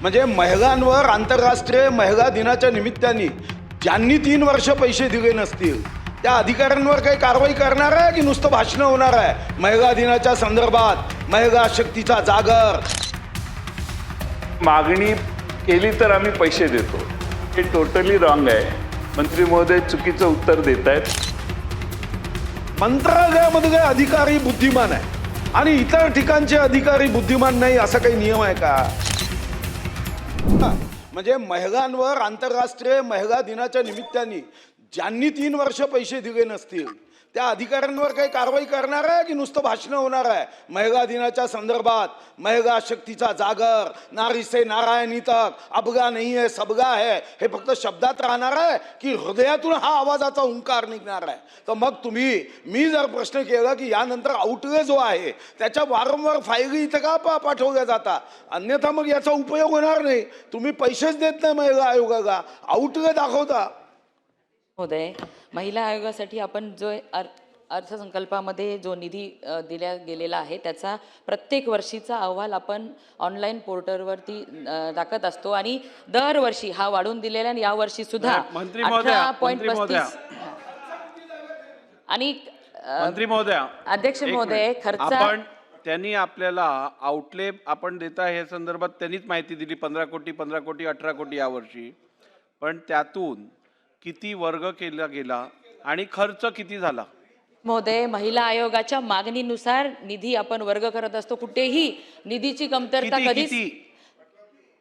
म्हणजे महिलांवर आंतरराष्ट्रीय महिला दिनाच्या निमित्ताने ज्यांनी 3 वर्ष पैसे दिले नसतील त्या अधिकाऱ्यांवर काही कारवाई करणार आहे की नुसतं भाषण होणार आहे महिला दिनाच्या संदर्भात? महिला शक्तीचा जागर. मागणी केली तर आम्ही पैसे देतो, हे टोटली रॉंग आहे. मंत्री महोदय चुकीचं उत्तर देत आहेत. मंत्रालयामध्ये अधिकारी बुद्धिमान आहे आणि इतर ठिकाणचे अधिकारी बुद्धिमान नाही असा काही नियम आहे का? म्हणजे महिलांवर आंतरराष्ट्रीय महिला दिनाच्या निमित्ताने ज्यांनी 3 वर्ष पैसे दिले नसतील त्या अधिकाऱ्यांवर काही कारवाई करणार आहे की नुसतं भाषण होणार आहे महिला दिनाच्या संदर्भात? महिला शक्तीचा जागर, नारी से नारायणी तक, अबगा नहीं है सबगा है, हे फक्त शब्दात राहणार आहे की हृदयातून हा आवाजाचा ओंकार निघणार आहे? तर मग मी जर प्रश्न केला की यानंतर आउटवे जो आहे त्याच्या वारंवार फायली इथं का पाठवल्या जातात, अन्यथा मग याचा उपयोग होणार नाही. तुम्ही पैसेच देत नाही महिला आयोगाला, आउटवे दाखवता. महोदय, महिला आयोगासाठी आपण जो अर्थसंकल्पामध्ये जो निधी दिला गेलेला आहे त्याचा प्रत्येक वर्षीचा अहवाल आपण ऑनलाईन पोर्टलवरती टाकत असतो आणि दरवर्षी हा वाढून दिलेला आणि यावर्षी सुद्धा 18.35 आणि मंत्री महोदया, अध्यक्ष महोदय आपण त्यांनी आपल्याला आउटले आपण देता हे संदर्भात त्यांनीच माहिती दिली 15 कोटी 18 कोटी यावर्षी, पण त्यातून किती वर्ग केला गेला आणि खर्च किती झाला? महोदय, महिला आयोगाच्या मागणीनुसार निधी आपण वर्ग करत असतो. कुठेही निधीची कमतरता कधीच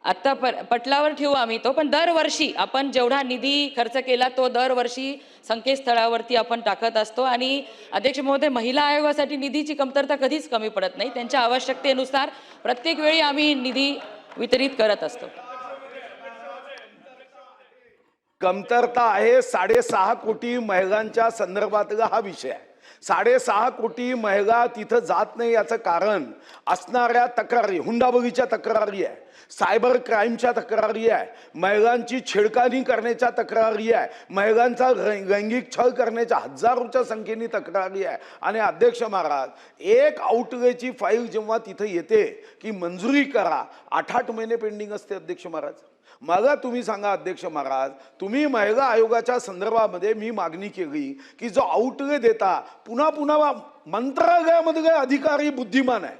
आता पटलावर ठेवू आम्ही तो, पण दरवर्षी आपण जेवढा निधी खर्च केला तो दरवर्षी संकेतस्थळावरती आपण टाकत असतो. आणि अध्यक्ष महोदय, महिला आयोगासाठी निधीची कमतरता कधीच कमी पडत नाही. त्यांच्या आवश्यकतेनुसार प्रत्येक वेळी आम्ही निधी वितरित करत असतो. कमतरता आहे 6.5 कोटी महिलांच्या संदर्भातला हा विषय आहे. 6.5 कोटी महिला तिथं जात नाही याचं कारण असणाऱ्या तक्रारी, हुंडाबळीच्या तक्रारी आहे, सायबर क्राईमच्या तक्रारी आहे, महिलांची छेडखानी करण्याच्या तक्रारी आहे, महिलांचा लैंगिक छळ करण्याच्या हजारोच्या संख्येने तक्रारी आहे. आणि अध्यक्ष महाराज, एक आउटलेची फाईल जेव्हा तिथं येते की मंजुरी करा, 8 महिने पेंडिंग असते. अध्यक्ष महाराज, मला तुम्ही सांगा अध्यक्ष महाराज, तुम्ही महिला आयोगाच्या संदर्भामध्ये मी मागणी केली की जो आउटले देता पुन्हा मंत्रालयामध्ये अधिकारी बुद्धिमान आहे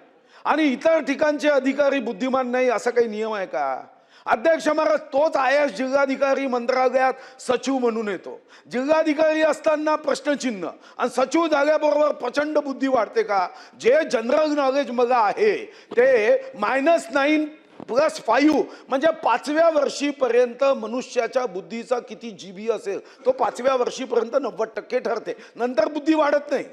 आणि इतर ठिकाणचे अधिकारी बुद्धिमान नाही असा काही नियम आहे का? अध्यक्ष महाराज, तोच IAS जिल्हाधिकारी मंत्रालयात सचिव म्हणून येतो. जिल्हाधिकारी असताना प्रश्नचिन्ह आणि सचिव झाल्याबरोबर प्रचंड बुद्धी वाढते का? जे जनरल नॉलेज मला आहे ते -9+5 म्हणजे 5व्या वर्षीपर्यंत मनुष्याच्या बुद्धीचा किती GB असेल तो 5व्या वर्षीपर्यंत 90% ठरते, नंतर बुद्धी वाढत नाही.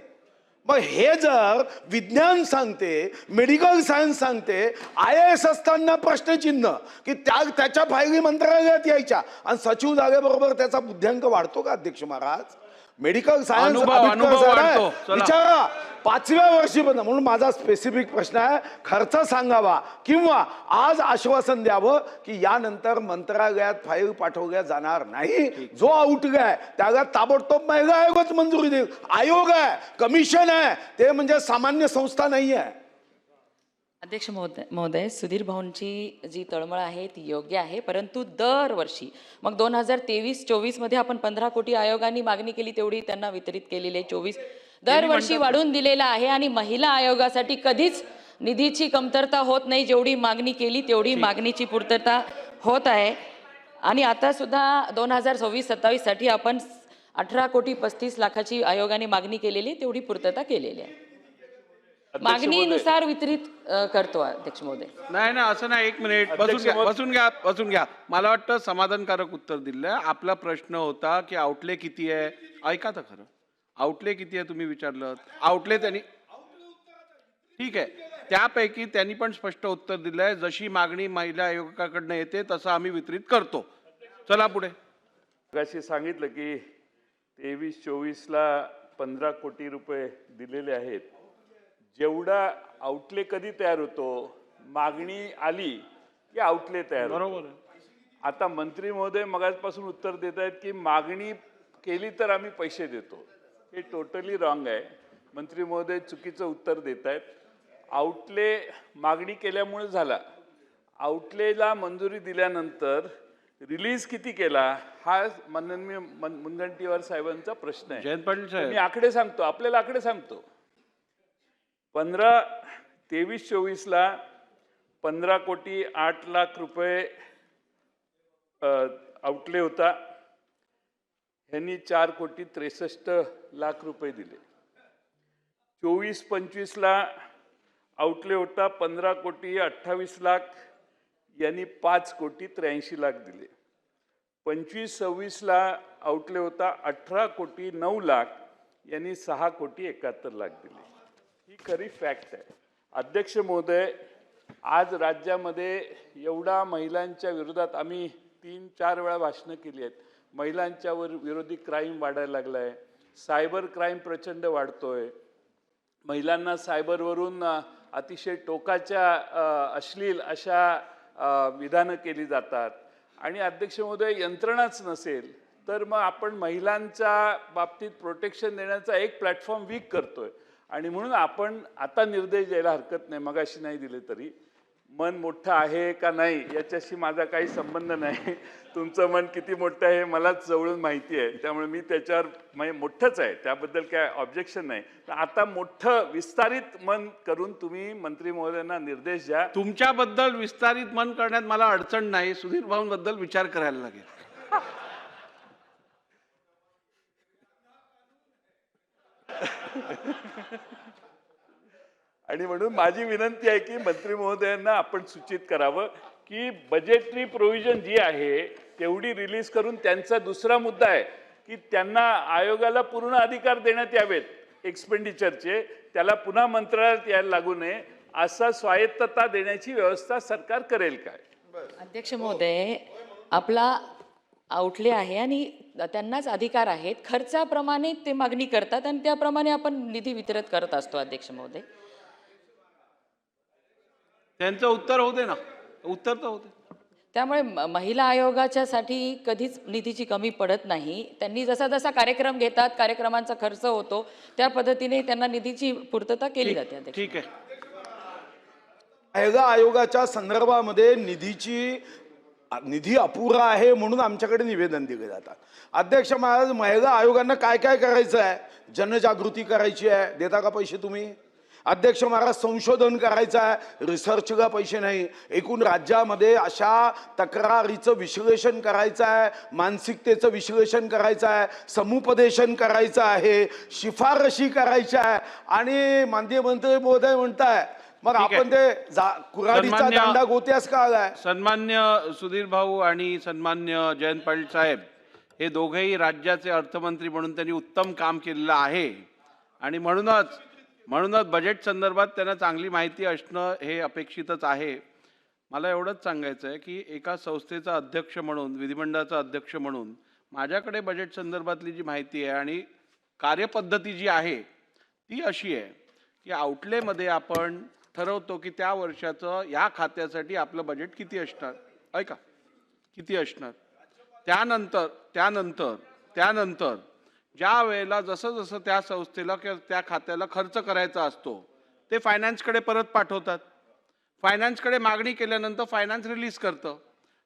मग हे जर विज्ञान सांगते, मेडिकल सायन्स सांगते, IAS असताना प्रश्नचिन्ह की त्याच्या फायली मंत्रालयात यायच्या आणि सचिव जागेबरोबर त्याचा बुद्ध्यांक वाढतो का? अध्यक्ष महाराज, मेडिकल सायन्स विचारा 5व्या वर्षीपर्यंत. म्हणून माझा स्पेसिफिक प्रश्न आहे, खर्च सांगावा किंवा आज आश्वासन द्यावं की यानंतर मंत्रालयात फाईल पाठवल्या जाणार नाही. जो आउटले आहे त्याला ताबडतोब महिला आयोगच मंजुरी देईल. आयोग आहे, कमिशन आहे, ते म्हणजे सामान्य संस्था नाही आहे. अध्यक्ष महोदय, सुधीर भाऊंची जी तळमळ आहे ती योग्य आहे, परंतु दरवर्षी मग 2023-24 मध्ये आपण 15 कोटी आयोगाने मागणी केली तेवढी त्यांना वितरित केलेली आहे. 24 दरवर्षी वाढून दिलेला आहे आणि महिला आयोगासाठी कधीच निधीची कमतरता होत नाही. जेवढी मागणी केली तेवढी मागणीची पूर्तता होत आहे. आणि आता सुद्धा 2026-27 साठी आपण 18 कोटी 35 लाखाची आयोगाने मागणी केलेली, तेवढी पूर्तता केलेली आहे. मागणीनुसार वितरित करतो अध्यक्ष महोदय. नाही असं नाही. 1 मिनिट बसून घ्या. मला वाटतं समाधानकारक उत्तर दिलं. आपला प्रश्न होता की आउटले किती आहे. ऐका तर खरं, आउटले किती आहे तुम्ही विचारलं. आउटले त्यांनी ठीक आहे, त्यापैकी त्यांनी पण स्पष्ट उत्तर दिलंय, जशी मागणी महिला आयोगाकडनं येते तसं आम्ही वितरित करतो. चला पुढे. अशी सांगितलं की 23-24ला 15 कोटी रुपये दिलेले आहेत. जेवढा आउटले कधी तयार होतो, मागणी आली की आउटले तयार होतो. बरोबर. आता मंत्री महोदय मगाचपासून उत्तर देत आहेत की मागणी केली तर आम्ही पैसे देतो, हे टोटली रॉंग आहे. मंत्री महोदय चुकीचं उत्तर देत आहेत. आउटले मागणी केल्यामुळे झाला, आउटलेला मंजुरी दिल्यानंतर रिलीज किती केला हा माननीय मुनगंटीवार साहेबांचा प्रश्न आहे. जयंत पाटील साहेब मी आकडे सांगतो, आपल्याला आकडे सांगतो. 23-24ला 15,08 लाख रुपये आउटले होता. ह्यांनी 4,63 लाख रुपये दिले. 24-25ला आउटले होता 15,28 लाख, यांनी 5,83 लाख दिले. 25-26ला आउटले होता 18,09 लाख, यांनी 6,71 लाख दिले. ही खरी फॅक्ट आहे. अध्यक्ष महोदय, आज राज्यामध्ये एवढा महिलांच्या विरोधात आम्ही 3-4 वेळा भाषणं केली आहेत. महिलांच्या विरोधी क्राईम वाढायला लागला आहे. सायबर क्राईम प्रचंड वाढतोय. महिलांना सायबरवरून अतिशय टोकाच्या अश्लील अशा विधानं केली जातात. आणि अध्यक्ष महोदय, यंत्रणाच नसेल तर मग आपण महिलांच्या बाबतीत प्रोटेक्शन देण्याचा एक प्लॅटफॉर्म वीक करतोय. आणि म्हणून आपण आता निर्देश द्यायला हरकत नाही, मगाशी नाही दिले तरी. मन मोठं आहे का नाही याच्याशी माझा काही संबंध नाही. तुमचं मन किती मोठं आहे मलाच जवळून माहिती आहे, त्यामुळे मी त्याच्यावर मोठंच आहे, त्याबद्दल काय ऑब्जेक्शन नाही. आता मोठं विस्तारित मन करून तुम्ही मंत्री महोदयांना निर्देश द्या. तुमच्याबद्दल विस्तारित मन करण्यात मला अडचण नाही. सुधीर भाऊंबद्दल विचार करायला लागेल. आणि म्हणून माझी विनंती आहे की मंत्री महोदयांना आपण सूचित करावं की बजेटरी प्रोव्हिजन जी आहे तेवढी रिलीज करून, त्यांचा दुसरा मुद्दा आहे की त्यांना आयोगाला पूर्ण अधिकार देण्यात यावेत एक्सपेंडिचरचे, त्याला पुन्हा मंत्रालयात यायला लागू नये, असा स्वायत्तता देण्याची व्यवस्था सरकार करेल काय? अध्यक्ष महोदय, आपला आउटले आहे आणि त्यांनाच अधिकार आहेत. खर्चाप्रमाणे ते मागणी करतात आणि त्याप्रमाणे आपण निधी वितरित करत असतो. अध्यक्ष महोदय, त्यांचं उत्तर होऊ दे ना. उत्तर तर होते. त्यामुळे महिला आयोगाच्या साठी कधीच निधीची कमी पडत नाही. त्यांनी जसा जसा कार्यक्रम घेतात, कार्यक्रमांचा खर्च होतो, त्या पद्धतीने त्यांना निधीची पूर्तता केली जाते. अध्यक्ष, ठीक आहे. महिला आयोगाच्या संदर्भामध्ये निधी अपुरा आहे म्हणून आमच्याकडे निवेदन दिले जातात. अध्यक्ष महाराज, महिला आयोगांना काय काय करायचं आहे? जनजागृती करायची आहे, देता का पैसे तुम्ही? अध्यक्ष महाराज, संशोधन करायचं आहे, रिसर्चला पैसे नाही. एकूण राज्यामध्ये अशा तक्रारीचं विश्लेषण करायचं आहे, मानसिकतेचं विश्लेषण करायचं आहे, समुपदेशन करायचं आहे, शिफारशी करायच्या आहे. आणि माननीय मंत्री महोदय म्हणताय मग आपण ते कुऱ्हाडीचा दांडा गोत्यास का आलाय? सन्मान्य सुधीर भाऊ आणि सन्मान्य जयंत पाटील साहेब हे दोघेही राज्याचे अर्थमंत्री म्हणून त्यांनी उत्तम काम केलेलं आहे. आणि म्हणूनच बजेट संदर्भात त्यांना चांगली माहिती असणं हे अपेक्षितच आहे. मला एवढंच सांगायचं आहे की एका संस्थेचा अध्यक्ष म्हणून, विधिमंडळाचा अध्यक्ष म्हणून माझ्याकडे बजेट संदर्भातली जी माहिती आहे आणि कार्यपद्धती जी आहे ती अशी आहे की आउटलेमध्ये आपण ठरवतो की त्या वर्षाचं या खात्यासाठी आपलं बजेट किती असणार. ऐका, किती असणार. त्यानंतर ज्या वेळेला जसं जसं त्या संस्थेला किंवा त्या खात्याला खर्च करायचा असतो ते फायनान्सकडे परत पाठवतात. फायनान्सकडे मागणी केल्यानंतर फायनान्स रिलीज करतं.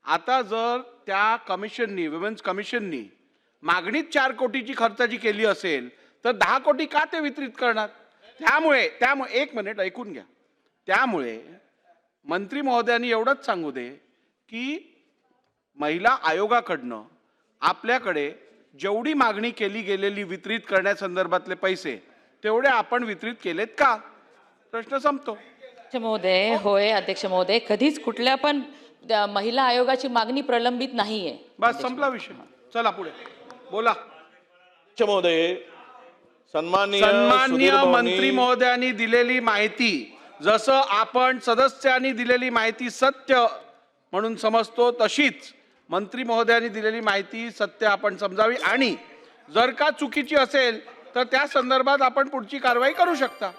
आता जर त्या कमिशननी, विमेन्स कमिशननी मागणीत 4 कोटीची खर्चाची केली असेल तर 10 कोटी का ते वितरित करणार? त्यामुळे एक मिनिट ऐकून घ्या. त्यामुळे मंत्री महोदयांनी एवढंच सांगू दे की महिला आयोगाकडनं आपल्याकडे जेवढी मागणी केली गेलेली वितरित करण्यासंदर्भातले पैसे तेवढे आपण वितरित केलेत का? प्रश्न संपतो. अध्यक्ष महोदय, होय अध्यक्ष महोदय, कधीच कुठल्या पण महिला आयोगाची मागणी प्रलंबित नाहीये. बस संपला विषय. चला पुढे बोला. अध्यक्ष महोदय, सन्माननीय मंत्री महोदयांनी दिलेली माहिती, जसं आपण सदस्यांनी दिलेली माहिती सत्य म्हणून समजतो तशीच मंत्री महोदयांनी दिलेली माहिती सत्य आपण समजावी. आणि जर का चुकीची असेल तर त्या संदर्भात आपण पुढची कारवाई करू शकता.